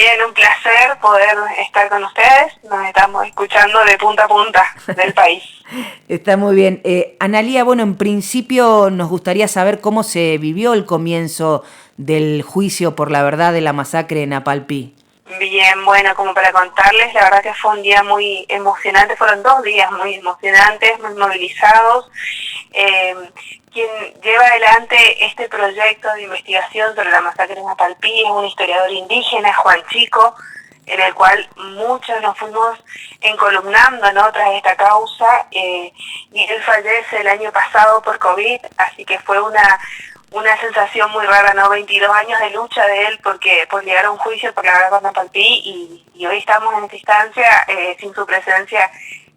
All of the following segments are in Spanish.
Bien, un placer poder estar con ustedes. Nos estamos escuchando de punta a punta del país. Está muy bien. Analía, bueno, en principio nos gustaría saber cómo se vivió el comienzo del juicio por la verdad de la masacre en Apalpí. Bien, bueno, como para contarles, la verdad que fue un día muy emocionante, fueron 2 días muy emocionantes, muy movilizados. Quien lleva adelante este proyecto de investigación sobre la masacre en Apalpí es un historiador indígena, Juan Chico, en el cual muchos nos fuimos encolumnando, ¿no?, tras esta causa, y él fallece el año pasado por COVID, así que fue una sensación muy rara, ¿no? 22 años de lucha de él por llegar a un juicio por la verdad con Apalpí, y hoy estamos en esta instancia sin su presencia,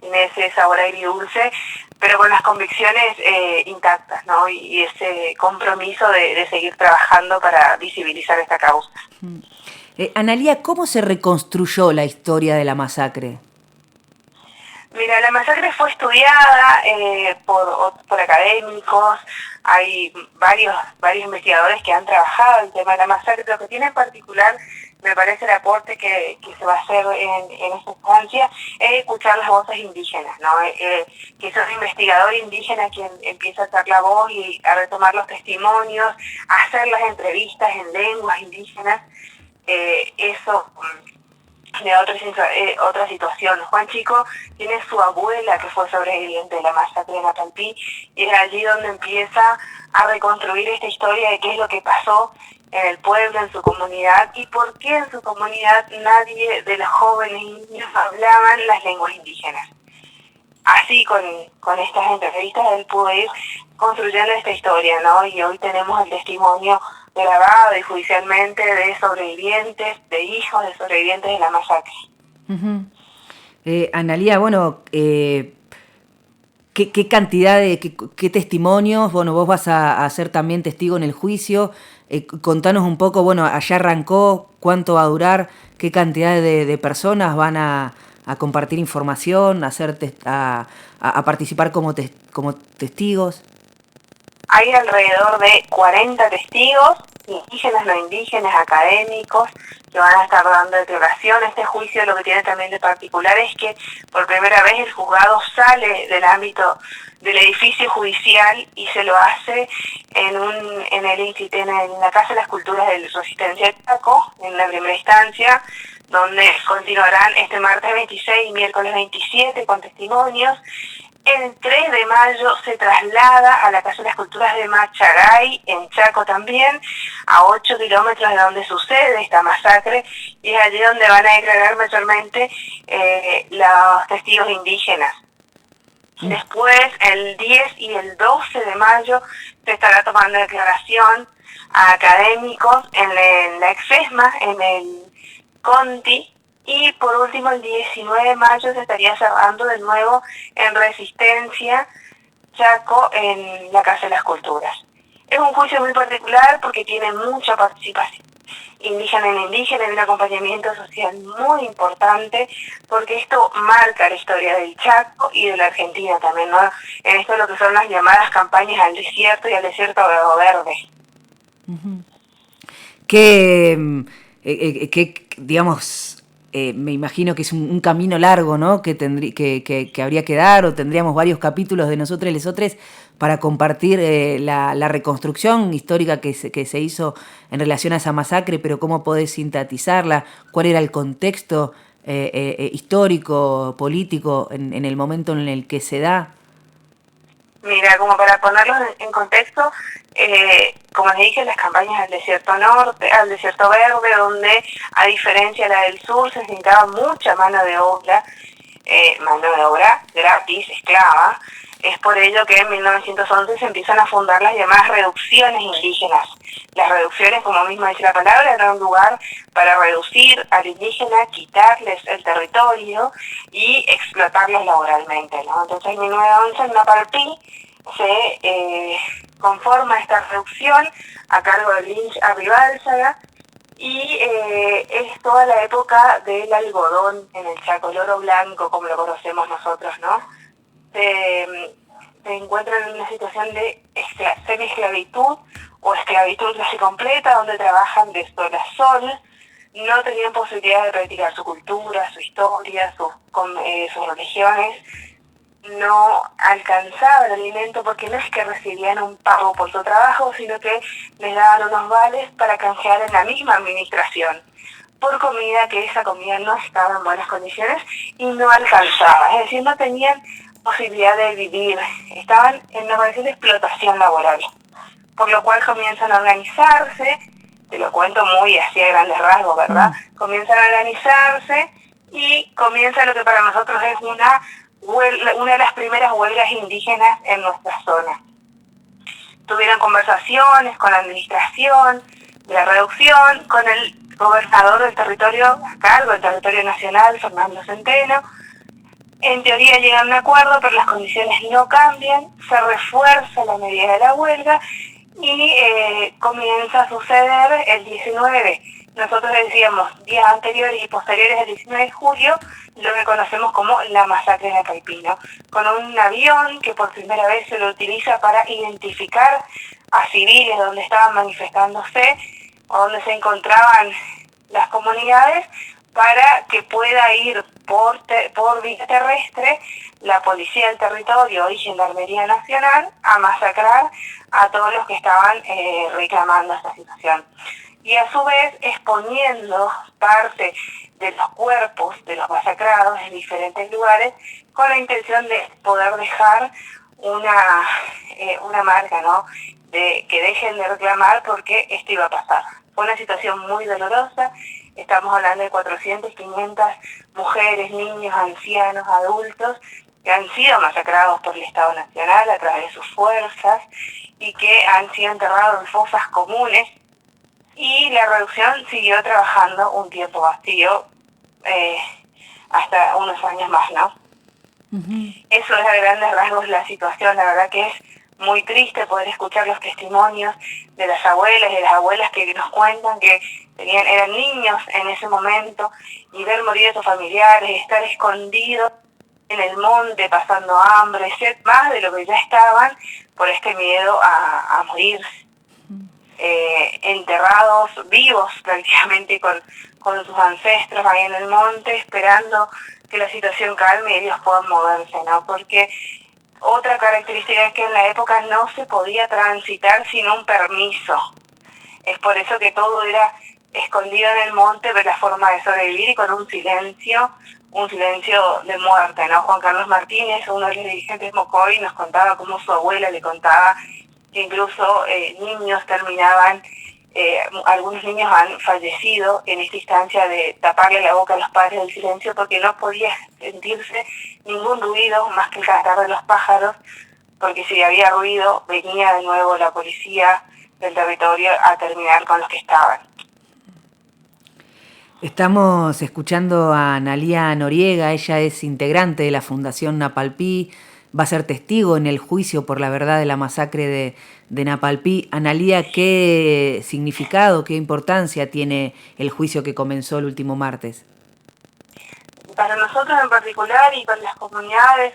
en ese sabor agridulce, pero con las convicciones intactas, ¿no? Y ese compromiso de seguir trabajando para visibilizar esta causa. Analía, ¿cómo se reconstruyó la historia de la masacre? Mira, la masacre fue estudiada por académicos, hay varios investigadores que han trabajado el tema de la masacre. Lo que tiene en particular, me parece, el aporte que se va a hacer en esta instancia es escuchar las voces indígenas, ¿no? Que es un investigador indígena quien empieza a dar la voz y a retomar los testimonios, a hacer las entrevistas en lenguas indígenas. Eso de otra situación. Juan Chico tiene su abuela que fue sobreviviente de la masacre en Apalpí, y es allí donde empieza a reconstruir esta historia de qué es lo que pasó en el pueblo, en su comunidad, y por qué en su comunidad nadie de los jóvenes niños hablaban las lenguas indígenas. Así, con estas entrevistas, él pudo ir construyendo esta historia, ¿no? Y hoy tenemos el testimonio grabado y judicialmente de sobrevivientes, de hijos de sobrevivientes de la masacre. Analía, bueno, ¿qué cantidad de, qué testimonios? Bueno, vos vas a ser también testigo en el juicio. Contanos un poco, bueno, allá arrancó, cuánto va a durar, qué cantidad de personas van a compartir información, a participar como testigos. Hay alrededor de 40 testigos, indígenas, no indígenas, académicos, que van a estar dando declaración. Este juicio lo que tiene también de particular es que por primera vez el juzgado sale del ámbito del edificio judicial y se lo hace en la Casa de las Culturas de Resistencia Chaco, en la primera instancia, donde continuarán este martes 26 y miércoles 27 con testimonios. El 3 de mayo se traslada a la Casa de las Culturas de Machagay, en Chaco también, a 8 kilómetros de donde sucede esta masacre, y es allí donde van a declarar mayormente los testigos indígenas. Después, el 10 y el 12 de mayo, se estará tomando declaración a académicos en la Exesma, en el Conti. Y por último, el 19 de mayo se estaría cerrando de nuevo en Resistencia, Chaco, en la Casa de las Culturas. Es un juicio muy particular porque tiene mucha participación indígena en indígena, y un acompañamiento social muy importante, porque esto marca la historia del Chaco y de la Argentina también, ¿no? En esto lo que son las llamadas campañas al desierto y al desierto verde. Que digamos, me imagino que es un camino largo, ¿no? Que habría que dar, o tendríamos varios capítulos de Nosotros y Lesotres para compartir la reconstrucción histórica que se hizo en relación a esa masacre, pero cómo podés sintetizarla, cuál era el contexto histórico, político en el momento en el que se da. Mira, como para ponerlo en contexto, como les dije, las campañas al desierto norte, al desierto verde, donde a diferencia de la del sur se necesitaba mucha mano de obra gratis, esclava. Es por ello que en 1911 se empiezan a fundar las llamadas reducciones indígenas. Las reducciones, como mismo dice la palabra, eran un lugar para reducir al indígena, quitarles el territorio y explotarlos laboralmente, ¿no? Entonces en 1911 en Apalpí se conforma esta reducción a cargo de Lynch Arribálzaga, y es toda la época del algodón en el Chaco, el oro blanco como lo conocemos nosotros, ¿no? Se encuentran en una situación de semi-esclavitud o esclavitud casi completa, donde trabajan de sol a sol, no tenían posibilidad de practicar su cultura, su historia, sus religiones, no alcanzaba el alimento porque no es que recibían un pago por su trabajo, sino que les daban unos vales para canjear en la misma administración por comida, que esa comida no estaba en buenas condiciones y no alcanzaba, es decir, no tenían posibilidad de vivir, estaban en una condición de explotación laboral, por lo cual comienzan a organizarse, te lo cuento muy así a grandes rasgos, ¿verdad? Comienzan a organizarse y comienza lo que para nosotros es una de las primeras huelgas indígenas en nuestra zona. Tuvieron conversaciones con la administración de la reducción, con el gobernador del territorio, a cargo del territorio nacional, Fernando Centeno. En teoría llegan a un acuerdo, pero las condiciones no cambian, se refuerza la medida de la huelga y comienza a suceder el 19. Nosotros decíamos días anteriores y posteriores al 19 de julio, lo que conocemos como la masacre de Napaipí, con un avión que por primera vez se lo utiliza para identificar a civiles donde estaban manifestándose o donde se encontraban las comunidades, para que pueda ir por vía terrestre la policía del territorio y Gendarmería Nacional a masacrar a todos los que estaban reclamando esta situación. Y a su vez exponiendo parte de los cuerpos de los masacrados en diferentes lugares con la intención de poder dejar una marca, ¿no? De que dejen de reclamar porque esto iba a pasar. Fue una situación muy dolorosa. Estamos hablando de 400, 500 mujeres, niños, ancianos, adultos que han sido masacrados por el Estado Nacional a través de sus fuerzas y que han sido enterrados en fosas comunes. Y la reducción siguió trabajando un tiempo más, siguió hasta unos años más, ¿no? Eso es a grandes rasgos la situación. La verdad que es muy triste poder escuchar los testimonios de las abuelas y de las abuelas que nos cuentan que eran niños en ese momento y ver morir a sus familiares, estar escondidos en el monte pasando hambre, sed, más de lo que ya estaban por este miedo a morir, enterrados vivos prácticamente con sus ancestros ahí en el monte, esperando que la situación calme y ellos puedan moverse, ¿no? Porque otra característica es que en la época no se podía transitar sin un permiso. Es por eso que todo era escondido en el monte, de la forma de sobrevivir y con un silencio de muerte, ¿no? Juan Carlos Martínez, uno de los dirigentes de Mocoy, nos contaba cómo su abuela le contaba que incluso niños terminaban, algunos niños han fallecido en esta instancia de taparle la boca a los padres del silencio porque no podía sentirse ningún ruido más que el cantar de los pájaros, porque si había ruido venía de nuevo la policía del territorio a terminar con los que estaban. Estamos escuchando a Analía Noriega, ella es integrante de la Fundación Napalpí, va a ser testigo en el juicio por la verdad de la masacre de Napalpí. Analía, ¿qué significado, qué importancia tiene el juicio que comenzó el último martes? Para nosotros en particular y para las comunidades,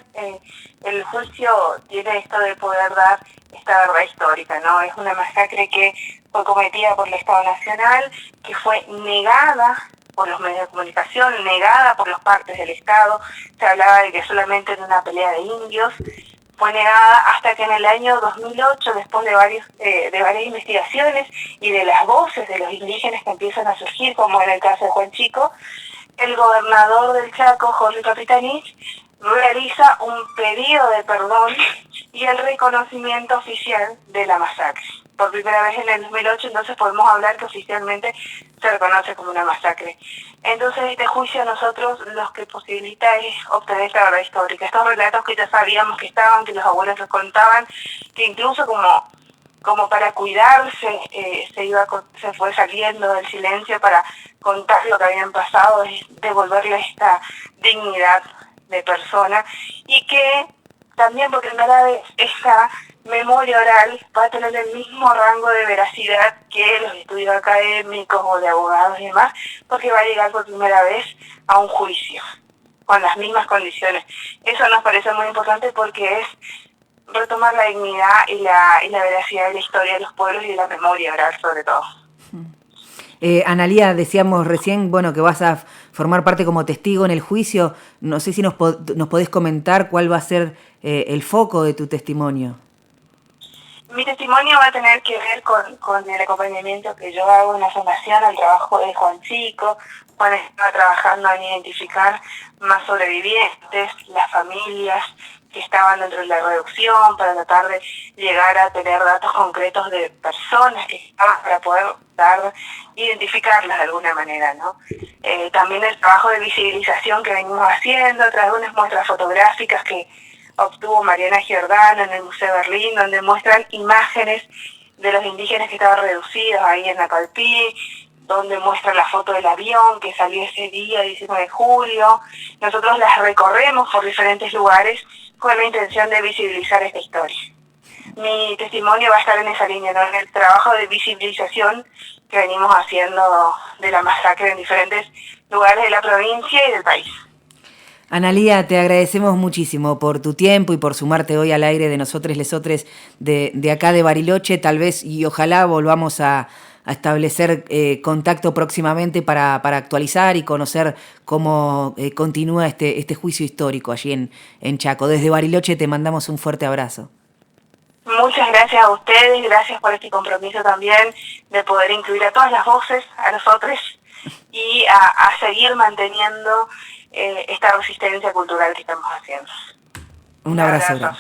el juicio tiene esto de poder dar esta verdad histórica, ¿no? Es una masacre que fue cometida por el Estado Nacional, que fue negada por los medios de comunicación, negada por las partes del Estado. Se hablaba de que solamente era una pelea de indios. Fue negada hasta que en el año 2008, después de varias investigaciones y de las voces de los indígenas que empiezan a surgir, como en el caso de Juan Chico, el gobernador del Chaco, Jorge Capitanich, realiza un pedido de perdón y el reconocimiento oficial de la masacre. Por primera vez en el 2008, entonces podemos hablar que oficialmente se reconoce como una masacre. Entonces este juicio a nosotros los que posibilita es obtener esta verdad histórica. Estos relatos que ya sabíamos que estaban, que los abuelos nos contaban, que incluso como para cuidarse, se fue saliendo del silencio para contar lo que habían pasado, es devolverle esta dignidad de persona, y que también por primera vez esta memoria oral va a tener el mismo rango de veracidad que los estudios académicos o de abogados y demás, porque va a llegar por primera vez a un juicio con las mismas condiciones. Eso nos parece muy importante porque es retomar la dignidad y la veracidad de la historia de los pueblos y de la memoria oral sobre todo. Analía, decíamos recién, bueno, que vas a formar parte como testigo en el juicio. No sé si nos podés comentar cuál va a ser el foco de tu testimonio. Mi testimonio va a tener que ver con el acompañamiento que yo hago en la fundación al trabajo de Juan Chico. Juan estaba trabajando en identificar más sobrevivientes, las familias que estaban dentro de la reducción, para tratar de llegar a tener datos concretos de personas que estaban, para poder identificarlas de alguna manera, ¿no? También el trabajo de visibilización que venimos haciendo a través de unas muestras fotográficas que obtuvo Mariana Giordano en el Museo Berlín, donde muestran imágenes de los indígenas que estaban reducidos ahí en Napalpí, donde muestran la foto del avión que salió ese día, 19 de julio. Nosotros las recorremos por diferentes lugares con la intención de visibilizar esta historia. Mi testimonio va a estar en esa línea, ¿no? En el trabajo de visibilización que venimos haciendo de la masacre en diferentes lugares de la provincia y del país. Analía, te agradecemos muchísimo por tu tiempo y por sumarte hoy al aire de Nosotres Lesotres de acá de Bariloche. Tal vez y ojalá volvamos a establecer contacto próximamente para actualizar y conocer cómo continúa este juicio histórico allí en Chaco. Desde Bariloche te mandamos un fuerte abrazo. Muchas gracias a ustedes, gracias por este compromiso también de poder incluir a todas las voces, a nosotros, y a seguir manteniendo esta resistencia cultural que estamos haciendo. Un abrazo.